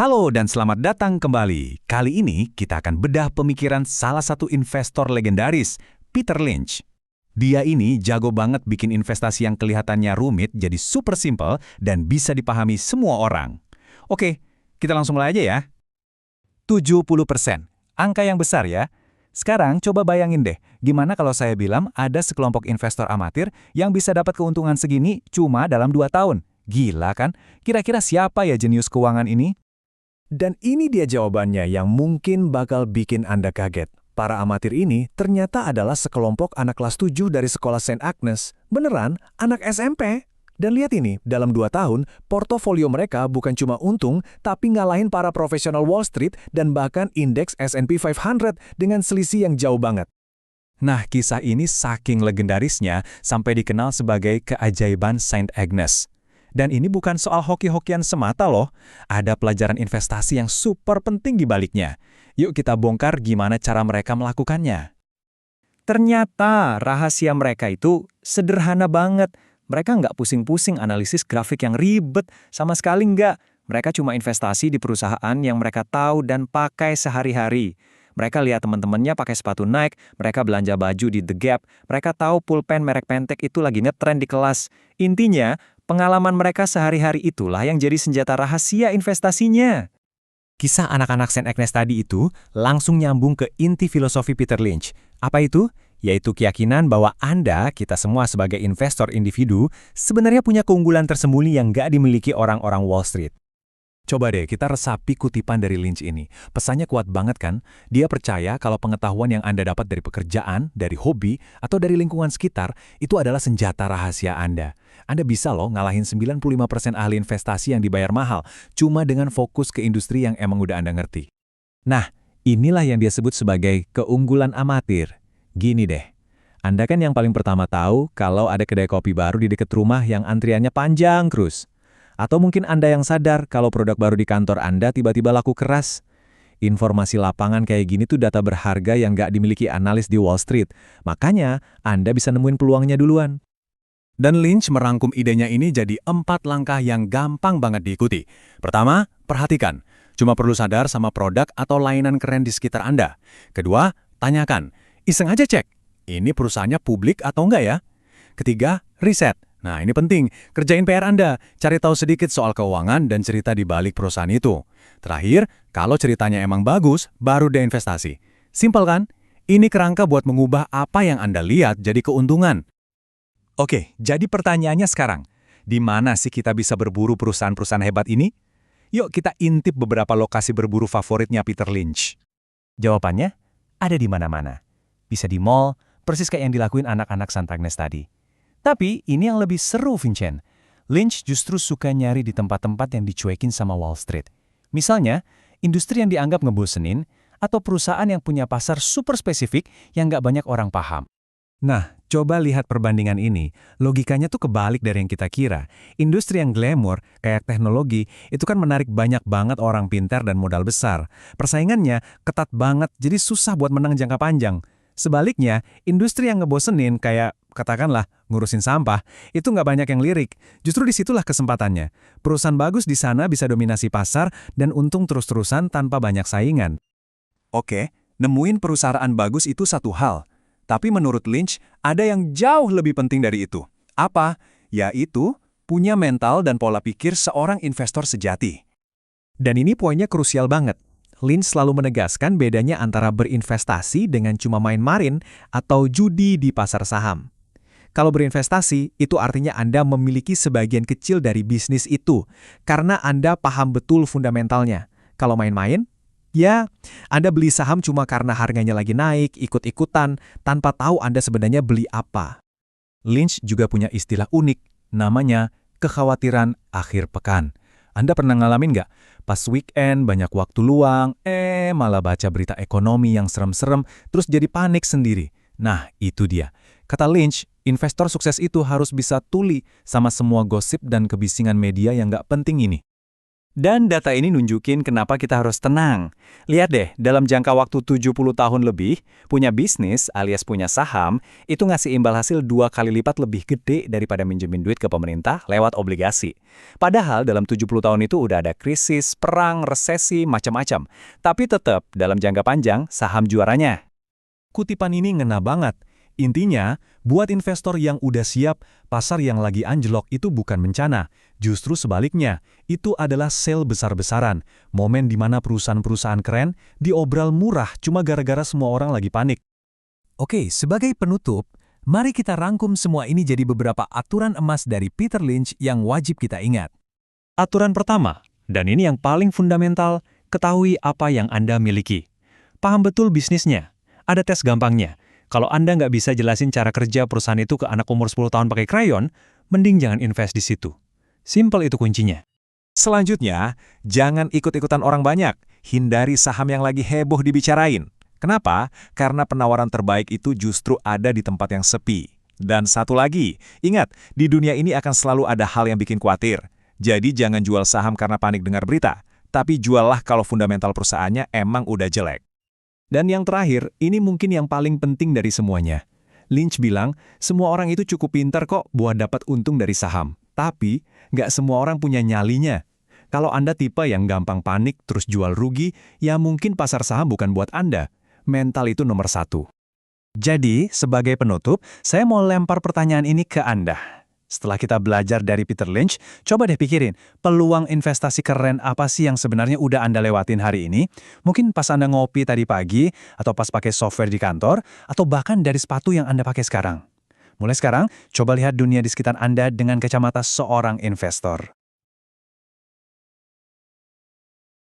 Halo dan selamat datang kembali. Kali ini kita akan bedah pemikiran salah satu investor legendaris, Peter Lynch. Dia ini jago banget bikin investasi yang kelihatannya rumit jadi super simple dan bisa dipahami semua orang. Oke, kita langsung mulai aja ya. 70%. Angka yang besar ya. Sekarang coba bayangin deh, gimana kalau saya bilang ada sekelompok investor amatir yang bisa dapat keuntungan segini cuma dalam 2 tahun? Gila kan? Kira-kira siapa ya jenius keuangan ini? Dan ini dia jawabannya yang mungkin bakal bikin Anda kaget. Para amatir ini ternyata adalah sekelompok anak kelas 7 dari sekolah St. Agnes. Beneran, anak SMP. Dan lihat ini, dalam 2 tahun, portofolio mereka bukan cuma untung, tapi ngalahin para profesional Wall Street dan bahkan indeks S&P 500 dengan selisih yang jauh banget. Nah, kisah ini saking legendarisnya sampai dikenal sebagai keajaiban St. Agnes. Dan ini bukan soal hoki-hokian semata loh, ada pelajaran investasi yang super penting di baliknya. Yuk kita bongkar gimana cara mereka melakukannya. Ternyata rahasia mereka itu sederhana banget. Mereka nggak pusing-pusing analisis grafik yang ribet, sama sekali nggak. Mereka cuma investasi di perusahaan yang mereka tahu dan pakai sehari-hari. Mereka lihat teman-temannya pakai sepatu Nike, mereka belanja baju di The Gap, mereka tahu pulpen merek Pentek itu lagi ngetren di kelas. Intinya, pengalaman mereka sehari-hari itulah yang jadi senjata rahasia investasinya. Kisah anak-anak St. Agnes tadi itu langsung nyambung ke inti filosofi Peter Lynch. Apa itu? Yaitu keyakinan bahwa Anda, kita semua sebagai investor individu, sebenarnya punya keunggulan tersembunyi yang nggak dimiliki orang-orang Wall Street. Coba deh kita resapi kutipan dari Lynch ini. Pesannya kuat banget kan? Dia percaya kalau pengetahuan yang Anda dapat dari pekerjaan, dari hobi, atau dari lingkungan sekitar, itu adalah senjata rahasia Anda. Anda bisa loh ngalahin 95% ahli investasi yang dibayar mahal, cuma dengan fokus ke industri yang emang udah Anda ngerti. Nah, inilah yang dia sebut sebagai keunggulan amatir. Gini deh, Anda kan yang paling pertama tahu kalau ada kedai kopi baru di dekat rumah yang antriannya panjang terus. Atau mungkin Anda yang sadar kalau produk baru di kantor Anda tiba-tiba laku keras. Informasi lapangan kayak gini tuh data berharga yang nggak dimiliki analis di Wall Street. Makanya, Anda bisa nemuin peluangnya duluan. Dan Lynch merangkum idenya ini jadi 4 langkah yang gampang banget diikuti. Pertama, perhatikan. Cuma perlu sadar sama produk atau layanan keren di sekitar Anda. Kedua, tanyakan. Iseng aja cek, ini perusahaannya publik atau enggak ya? Ketiga, riset. Nah, ini penting. Kerjain PR Anda. Cari tahu sedikit soal keuangan dan cerita di balik perusahaan itu. Terakhir, kalau ceritanya emang bagus, baru deh investasi. Simpel kan? Ini kerangka buat mengubah apa yang Anda lihat jadi keuntungan. Oke, jadi pertanyaannya sekarang. Di mana sih kita bisa berburu perusahaan-perusahaan hebat ini? Yuk kita intip beberapa lokasi berburu favoritnya Peter Lynch. Jawabannya, ada di mana-mana. Bisa di mall, persis kayak yang dilakuin anak-anak St. Agnes tadi. Tapi ini yang lebih seru, Vincent. Lynch justru suka nyari di tempat-tempat yang dicuekin sama Wall Street. Misalnya, industri yang dianggap ngebosenin, atau perusahaan yang punya pasar super spesifik yang nggak banyak orang paham. Nah, coba lihat perbandingan ini. Logikanya tuh kebalik dari yang kita kira. Industri yang glamour, kayak teknologi, itu kan menarik banyak banget orang pintar dan modal besar. Persaingannya ketat banget, jadi susah buat menang jangka panjang. Sebaliknya, industri yang ngebosenin kayak, katakanlah, ngurusin sampah, itu nggak banyak yang lirik. Justru disitulah kesempatannya. Perusahaan bagus di sana bisa dominasi pasar dan untung terus-terusan tanpa banyak saingan. Oke, nemuin perusahaan bagus itu satu hal. Tapi menurut Lynch, ada yang jauh lebih penting dari itu. Apa? Yaitu, punya mental dan pola pikir seorang investor sejati. Dan ini poinnya krusial banget. Lynch selalu menegaskan bedanya antara berinvestasi dengan cuma main-main atau judi di pasar saham. Kalau berinvestasi, itu artinya Anda memiliki sebagian kecil dari bisnis itu, karena Anda paham betul fundamentalnya. Kalau main-main, ya, Anda beli saham cuma karena harganya lagi naik, ikut-ikutan, tanpa tahu Anda sebenarnya beli apa. Lynch juga punya istilah unik, namanya kekhawatiran akhir pekan. Anda pernah ngalamin nggak? Pas weekend, banyak waktu luang, malah baca berita ekonomi yang serem-serem, terus jadi panik sendiri. Nah, itu dia. Kata Lynch, investor sukses itu harus bisa tuli sama semua gosip dan kebisingan media yang nggak penting ini. Dan data ini nunjukin kenapa kita harus tenang. Lihat deh, dalam jangka waktu 70 tahun lebih, punya bisnis alias punya saham, itu ngasih imbal hasil 2 kali lipat lebih gede daripada minjemin duit ke pemerintah lewat obligasi. Padahal dalam 70 tahun itu udah ada krisis, perang, resesi, macam-macam. Tapi tetap, dalam jangka panjang, saham juaranya. Kutipan ini ngena banget. Intinya, buat investor yang udah siap, pasar yang lagi anjlok itu bukan bencana. Justru sebaliknya, itu adalah sale besar-besaran. Momen di mana perusahaan-perusahaan keren diobral murah cuma gara-gara semua orang lagi panik. Oke, sebagai penutup, mari kita rangkum semua ini jadi beberapa aturan emas dari Peter Lynch yang wajib kita ingat. Aturan pertama, dan ini yang paling fundamental, ketahui apa yang Anda miliki. Paham betul bisnisnya. Ada tes gampangnya. Kalau Anda nggak bisa jelasin cara kerja perusahaan itu ke anak umur 10 tahun pakai krayon, mending jangan invest di situ. Simple itu kuncinya. Selanjutnya, jangan ikut-ikutan orang banyak. Hindari saham yang lagi heboh dibicarain. Kenapa? Karena penawaran terbaik itu justru ada di tempat yang sepi. Dan satu lagi, ingat, di dunia ini akan selalu ada hal yang bikin khawatir. Jadi jangan jual saham karena panik dengar berita, tapi juallah kalau fundamental perusahaannya emang udah jelek. Dan yang terakhir, ini mungkin yang paling penting dari semuanya. Lynch bilang, semua orang itu cukup pintar kok buat dapat untung dari saham. Tapi, nggak semua orang punya nyalinya. Kalau Anda tipe yang gampang panik terus jual rugi, ya mungkin pasar saham bukan buat Anda. Mental itu nomor 1. Jadi, sebagai penutup, saya mau lempar pertanyaan ini ke Anda. Setelah kita belajar dari Peter Lynch, coba deh pikirin, peluang investasi keren apa sih yang sebenarnya udah Anda lewatin hari ini? Mungkin pas Anda ngopi tadi pagi, atau pas pakai software di kantor, atau bahkan dari sepatu yang Anda pakai sekarang. Mulai sekarang, coba lihat dunia di sekitar Anda dengan kacamata seorang investor.